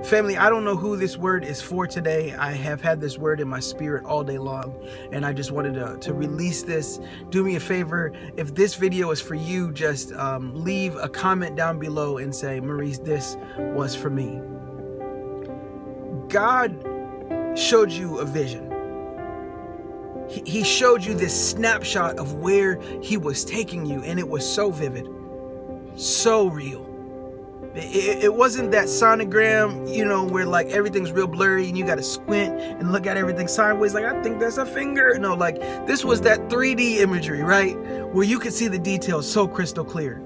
Family, I don't know who this word is for today. I have had this word in my spirit all day long, and I just wanted to release this. Do me a favor, if this video is for you, just leave a comment down below and say, Maurice, this was for me. God showed you a vision. He showed you this snapshot of where he was taking you, and it was so vivid, so real. It wasn't that sonogram, where like everything's real blurry and you got to squint and look at everything sideways like, I think that's a finger. No, like this was that 3D imagery, right? Where you could see the details so crystal clear.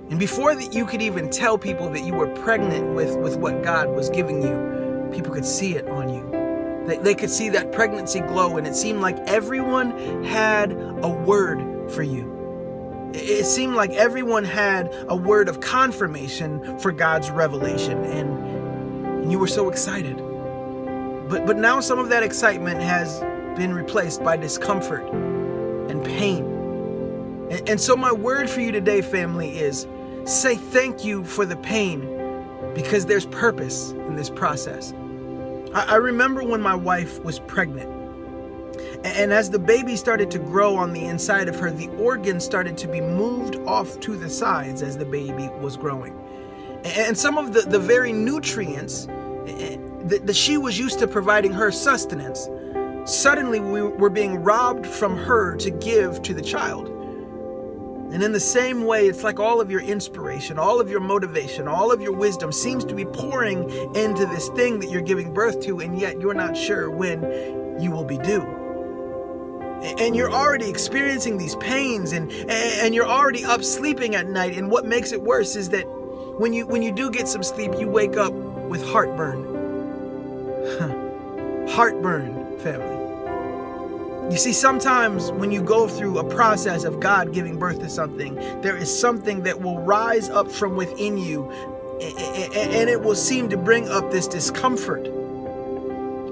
And before that you could even tell people that you were pregnant with what God was giving you, people could see it on you. They could see that pregnancy glow, and it seemed like everyone had a word for you. It seemed like everyone had a word of confirmation for God's revelation, and you were so excited. But now some of that excitement has been replaced by discomfort and pain. And so my word for you today, family, is say thank you for the pain, because there's purpose in this process. I remember when my wife was pregnant, and as the baby started to grow on the inside of her, the organs started to be moved off to the sides as the baby was growing. And some of the very nutrients that she was used to providing her sustenance, suddenly we were being robbed from her to give to the child. And in the same way, it's like all of your inspiration, all of your motivation, all of your wisdom seems to be pouring into this thing that you're giving birth to, and yet you're not sure when you will be due. And you're already experiencing these pains, and you're already up sleeping at night. And what makes it worse is that when you do get some sleep, you wake up with heartburn. Heartburn, family. You see, sometimes when you go through a process of God giving birth to something, there is something that will rise up from within you, and it will seem to bring up this discomfort.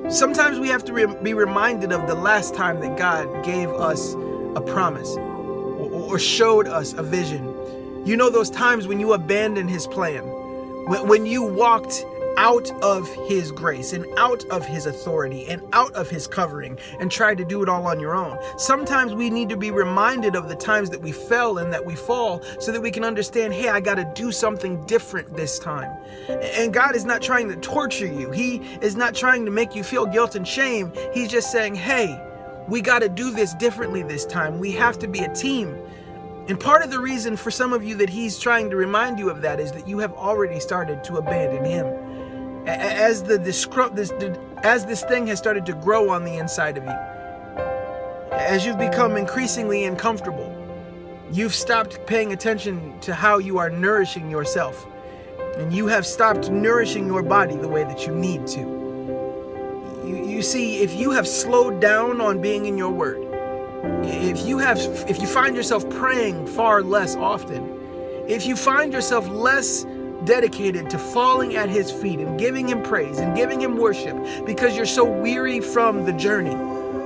Sometimes we have to be reminded of the last time that God gave us a promise or showed us a vision. You know, those times when you abandoned his plan, when you walked out of his grace and out of his authority and out of his covering and tried to do it all on your own. Sometimes we need to be reminded of the times that we fell and that we fall, so that we can understand, hey, I got to do something different this time. And God is not trying to torture you. He is not trying to make you feel guilt and shame. He's just saying, hey, we got to do this differently this time. We have to be a team. And part of the reason for some of you that he's trying to remind you of that is that you have already started to abandon him. As this thing has started to grow on the inside of you, as you've become increasingly uncomfortable, you've stopped paying attention to how you are nourishing yourself, and you have stopped nourishing your body the way that you need to. You see, if you have slowed down on being in your word, if you find yourself praying far less often, if you find yourself less dedicated to falling at his feet and giving him praise and giving him worship because you're so weary from the journey,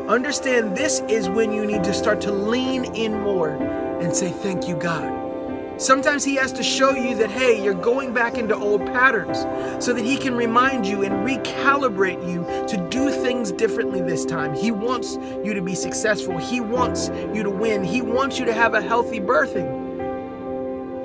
understand this is when you need to start to lean in more and say, thank you, God. Sometimes he has to show you that, hey, you're going back into old patterns, so that he can remind you and recalibrate you to do things differently this time. He wants you to be successful. He wants you to win. He wants you to have a healthy birthing.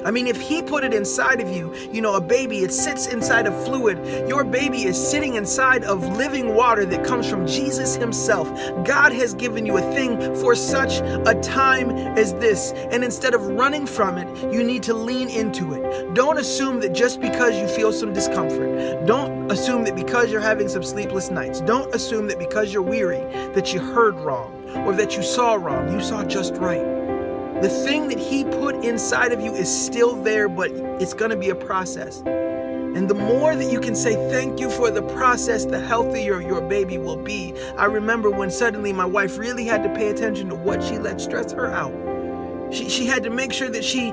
I mean, if he put it inside of you, a baby, it sits inside of fluid. Your baby is sitting inside of living water that comes from Jesus himself. God has given you a thing for such a time as this. And instead of running from it, you need to lean into it. Don't assume that just because you feel some discomfort, don't assume that because you're having some sleepless nights, don't assume that because you're weary that you heard wrong or that you saw wrong. You saw just right. The thing that he put inside of you is still there, but it's going to be a process. And the more that you can say thank you for the process, the healthier your baby will be. I remember when suddenly my wife really had to pay attention to what she let stress her out. She had to make sure that she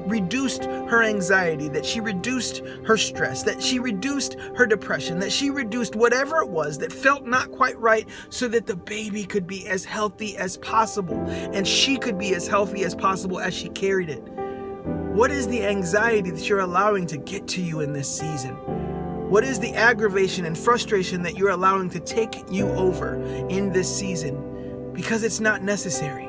reduced her anxiety, that she reduced her stress, that she reduced her depression, that she reduced whatever it was that felt not quite right, so that the baby could be as healthy as possible and she could be as healthy as possible as she carried it. What is the anxiety that you're allowing to get to you in this season? What is the aggravation and frustration that you're allowing to take you over in this season? Because it's not necessary.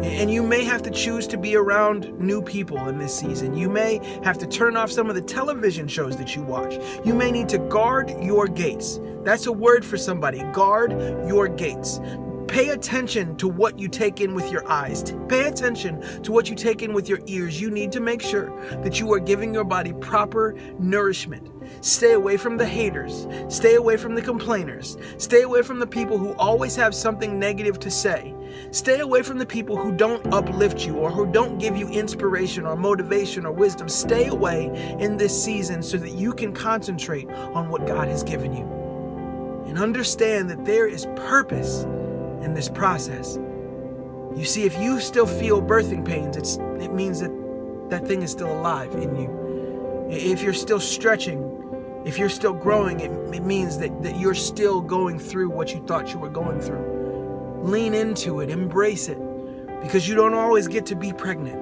And you may have to choose to be around new people in this season. You may have to turn off some of the television shows that you watch. You may need to guard your gates. That's a word for somebody. Guard your gates. Pay attention to what you take in with your eyes. Pay attention to what you take in with your ears. You need to make sure that you are giving your body proper nourishment. Stay away from the haters. Stay away from the complainers. Stay away from the people who always have something negative to say. Stay away from the people who don't uplift you or who don't give you inspiration or motivation or wisdom. Stay away in this season so that you can concentrate on what God has given you. And understand that there is purpose in this process. You see, if you still feel birthing pains, it means that that thing is still alive in you. If you're still stretching, if you're still growing, it means that you're still going through what you thought you were going through. Lean into it, embrace it, because you don't always get to be pregnant.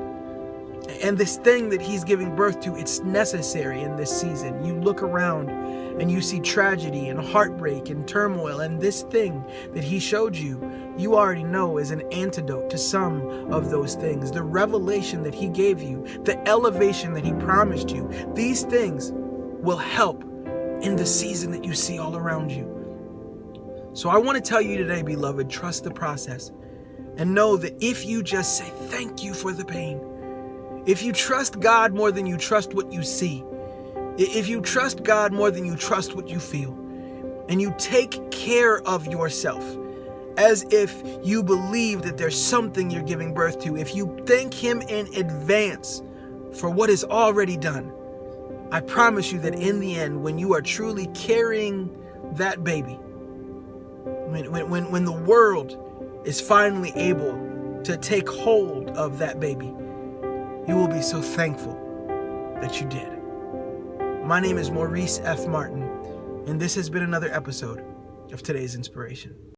And this thing that he's giving birth to, it's necessary in this season. You look around and you see tragedy and heartbreak and turmoil, and this thing that he showed you, you already know is an antidote to some of those things. The revelation that he gave you, the elevation that he promised you, these things will help in the season that you see all around you. So I want to tell you today, beloved, trust the process and know that if you just say thank you for the pain, if you trust God more than you trust what you see, if you trust God more than you trust what you feel, and you take care of yourself as if you believe that there's something you're giving birth to, if you thank him in advance for what is already done, I promise you that in the end, when you are truly carrying that baby, when the world is finally able to take hold of that baby, you will be so thankful that you did. My name is Maurice F. Martin, and this has been another episode of Today's Inspiration.